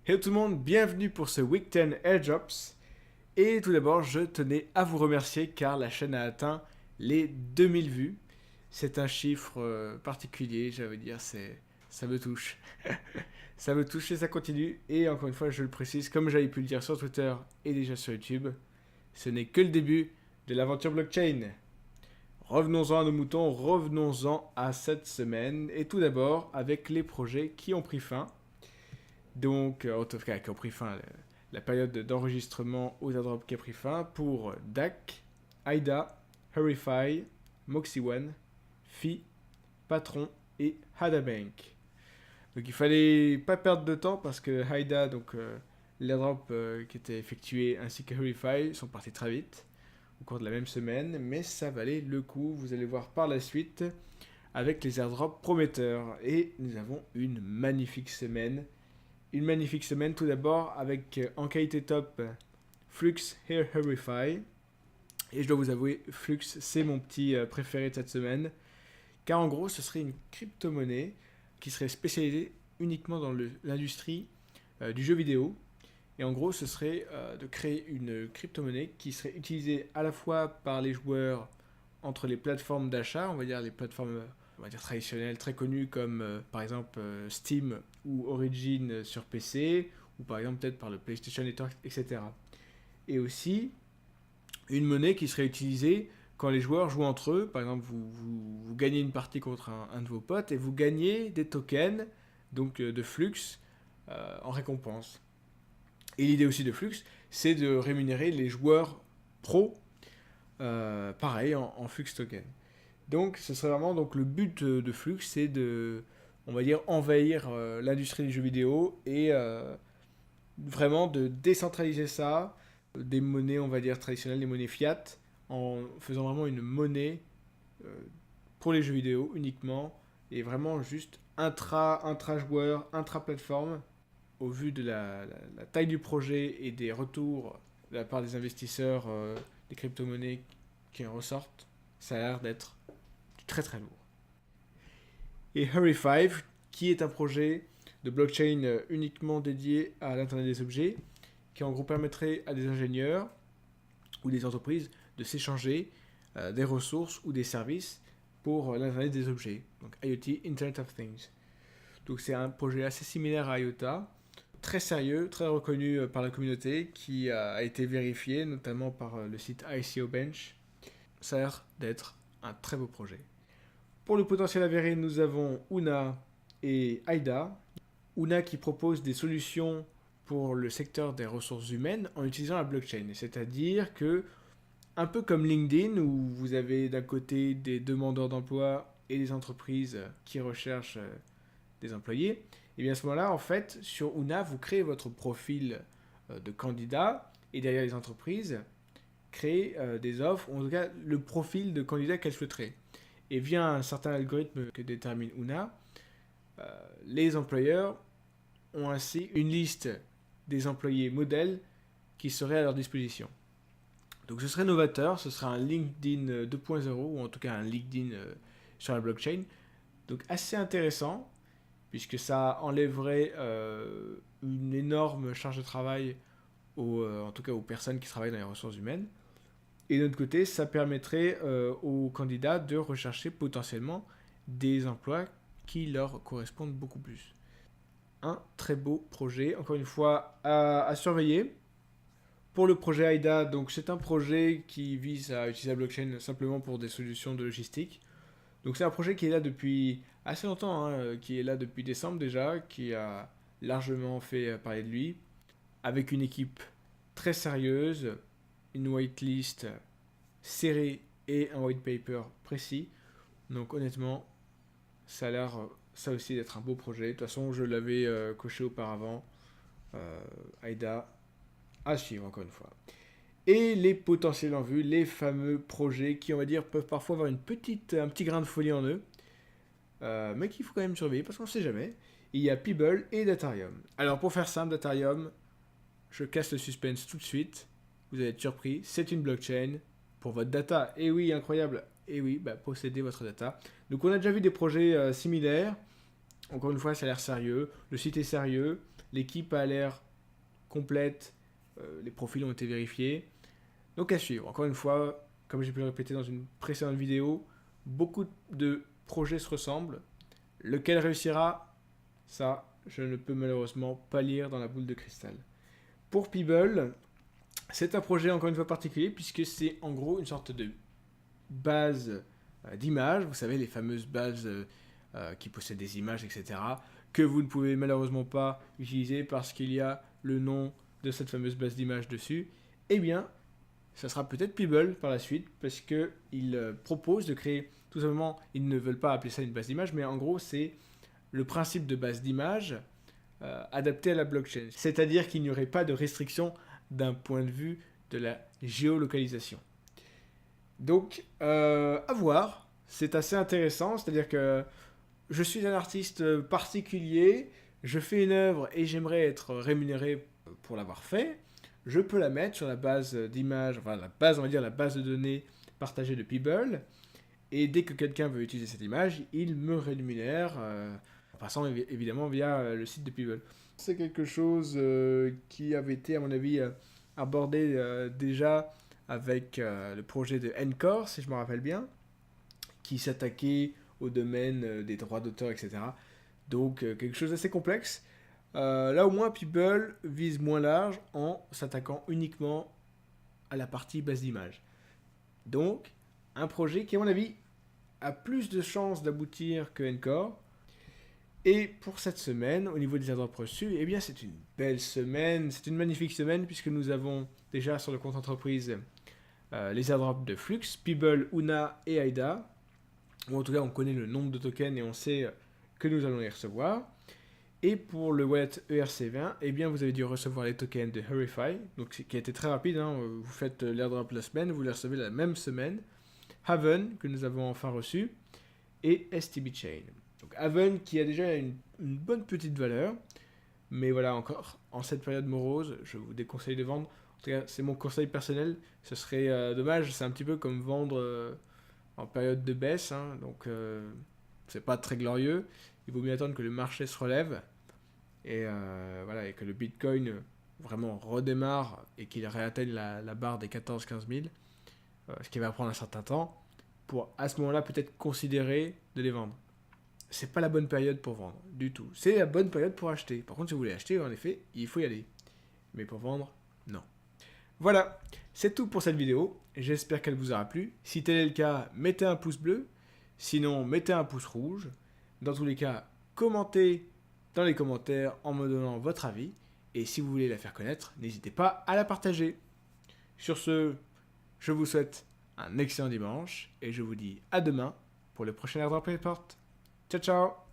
Hello tout le monde, bienvenue pour ce Week 10 Airdrops. Et tout d'abord, je tenais à vous remercier car la chaîne a atteint les 2000 vues. C'est un chiffre particulier, j'allais dire, ça me touche. Ça me touche et ça continue. Et encore une fois, je le précise, comme j'avais pu le dire sur Twitter et déjà sur YouTube, ce n'est que le début de l'aventure blockchain. Revenons-en à nos moutons, revenons-en à cette semaine. Et tout d'abord, avec les projets qui ont pris fin. Donc, en tout cas, qui ont pris fin, la période d'enregistrement aux airdrops qui a pris fin pour DAC, AIDA, Hurrify, Moxie One, Phi, Patron et Hadabank. Donc il fallait pas perdre de temps parce que AIDA, donc l'airdrop qui était effectué ainsi que Hurrify sont partis très vite au cours de la même semaine, mais ça valait le coup, vous allez voir par la suite avec les airdrops prometteurs. Et nous avons une magnifique semaine. Une magnifique semaine tout d'abord avec en qualité top Flux Here Hurrify. Et je dois vous avouer, Flux c'est mon petit préféré de cette semaine. Car en gros ce serait une crypto-monnaie qui serait spécialisée uniquement dans l'industrie du jeu vidéo. Et en gros ce serait de créer une crypto-monnaie qui serait utilisée à la fois par les joueurs entre les plateformes d'achat, on va dire les plateformes on va dire traditionnelles, très connues comme par exemple Steam ou Origin sur PC, ou par exemple peut-être par le PlayStation Network, etc. Et aussi une monnaie qui serait utilisée quand les joueurs jouent entre eux. Par exemple, vous gagnez une partie contre un de vos potes et vous gagnez des tokens donc de Flux en récompense. Et l'idée aussi de Flux, c'est de rémunérer les joueurs pros, pareil, en Flux token. Donc, ce serait vraiment donc, le but de Flux, c'est de, on va dire, envahir l'industrie du jeu vidéo et vraiment de décentraliser ça, des monnaies, on va dire, traditionnelles, des monnaies fiat, en faisant vraiment une monnaie euh, pour les jeux vidéo uniquement, et vraiment juste intra-joueur, intra-plateforme, au vu de la taille du projet et des retours de la part des investisseurs des crypto-monnaies qui en ressortent, ça a l'air d'être très très lourd. Et Hurry5, qui est un projet de blockchain uniquement dédié à l'Internet des objets, qui en gros permettrait à des ingénieurs ou des entreprises de s'échanger des ressources ou des services pour l'Internet des objets, donc IoT, Internet of Things. Donc c'est un projet assez similaire à IOTA, très sérieux, très reconnu par la communauté, qui a été vérifié notamment par le site ICO Bench. Ça a l'air d'être un très beau projet. Pour le potentiel avéré, nous avons Una et AIDA. Una qui propose des solutions pour le secteur des ressources humaines en utilisant la blockchain. C'est-à-dire que, un peu comme LinkedIn, où vous avez d'un côté des demandeurs d'emploi et des entreprises qui recherchent des employés, et bien à ce moment-là, en fait, sur Una, vous créez votre profil de candidat et derrière les entreprises, créez des offres, ou en tout cas le profil de candidat qu'elles souhaiteraient. Et via un certain algorithme que détermine Una, les employeurs ont ainsi une liste des employés modèles qui seraient à leur disposition. Donc ce serait novateur, ce serait un LinkedIn 2.0 ou en tout cas un LinkedIn sur la blockchain. Donc assez intéressant puisque ça enlèverait une énorme charge de travail en tout cas aux personnes qui travaillent dans les ressources humaines. Et d'un autre côté, ça permettrait aux candidats de rechercher potentiellement des emplois qui leur correspondent beaucoup plus. Un très beau projet, encore une fois, à surveiller. Pour le projet AIDA, donc c'est un projet qui vise à utiliser la blockchain simplement pour des solutions de logistique. Donc c'est un projet qui est là depuis assez longtemps, hein, qui est là depuis décembre déjà, qui a largement fait parler de lui, avec une équipe très sérieuse, une whitelist serrée et un white paper précis. Donc honnêtement, ça a l'air ça aussi d'être un beau projet. De toute façon, je l'avais coché auparavant. AIDA à suivre encore une fois. Et les potentiels en vue, les fameux projets qui, on va dire, peuvent parfois avoir un petit grain de folie en eux, mais qu'il faut quand même surveiller parce qu'on ne sait jamais. Il y a Pebble et Datarium. Alors pour faire simple, Datarium, je casse le suspense tout de suite. Vous allez être surpris, c'est une blockchain pour votre data. Et oui, incroyable. Et oui, possédez votre data. Donc on a déjà vu des projets similaires. Encore une fois, ça a l'air sérieux. Le site est sérieux. L'équipe a l'air complète, les profils ont été vérifiés. Donc à suivre. Encore une fois, comme j'ai pu le répéter dans une précédente vidéo, beaucoup de projets se ressemblent. Lequel réussira, ça, je ne peux malheureusement pas lire dans la boule de cristal. Pour Peeble, c'est un projet encore une fois particulier puisque c'est en gros une sorte de base d'images. Vous savez, les fameuses bases qui possèdent des images, etc. que vous ne pouvez malheureusement pas utiliser parce qu'il y a le nom de cette fameuse base d'images dessus. Eh bien, ça sera peut-être Peeble par la suite parce qu'ils proposent de créer, tout simplement, ils ne veulent pas appeler ça une base d'image, mais en gros, c'est le principe de base d'image adapté à la blockchain. C'est-à-dire qu'il n'y aurait pas de restriction d'un point de vue de la géolocalisation. Donc, à voir, c'est assez intéressant, c'est-à-dire que je suis un artiste particulier, je fais une œuvre et j'aimerais être rémunéré pour l'avoir fait. Je peux la mettre sur la base d'images, enfin la base, on va dire la base de données partagée de Peeble. Et dès que quelqu'un veut utiliser cette image, il me rémunère, en passant évidemment via le site de Peeble. C'est quelque chose qui avait été, à mon avis, abordé déjà avec le projet de Encore, si je me rappelle bien, qui s'attaquait au domaine des droits d'auteur, etc. Donc quelque chose d'assez complexe. Là au moins Peeble vise moins large en s'attaquant uniquement à la partie base d'image. Donc un projet qui à mon avis a plus de chances d'aboutir que Encore. Et pour cette semaine, au niveau des airdrops reçus, eh bien c'est une belle semaine, c'est une magnifique semaine puisque nous avons déjà sur le compte entreprise les airdrops de Flux, Peeble, Una et AIDA. Ou en tout cas on connaît le nombre de tokens et on sait que nous allons les recevoir. Et pour le wallet ERC20, eh bien vous avez dû recevoir les tokens de Hurify, donc qui a été très rapide, hein. Vous faites l'airdrop la semaine, vous les recevez la même semaine. Haven, que nous avons enfin reçu, et STB Chain. Donc Haven qui a déjà une bonne petite valeur, mais voilà, encore en cette période morose, je vous déconseille de vendre. En tout cas, c'est mon conseil personnel, ce serait dommage, c'est un petit peu comme vendre en période de baisse, hein, donc c'est pas très glorieux. Il vaut mieux attendre que le marché se relève et, voilà, et que le Bitcoin vraiment redémarre et qu'il réatteigne la barre des 14-15 000, ce qui va prendre un certain temps, pour à ce moment-là peut-être considérer de les vendre. C'est pas la bonne période pour vendre, du tout. C'est la bonne période pour acheter. Par contre, si vous voulez acheter, en effet, il faut y aller. Mais pour vendre, non. Voilà, c'est tout pour cette vidéo. J'espère qu'elle vous aura plu. Si tel est le cas, mettez un pouce bleu. Sinon, mettez un pouce rouge. Dans tous les cas, commentez dans les commentaires en me donnant votre avis. Et si vous voulez la faire connaître, n'hésitez pas à la partager. Sur ce, je vous souhaite un excellent dimanche et je vous dis à demain pour le prochain airdrop report. Ciao ciao!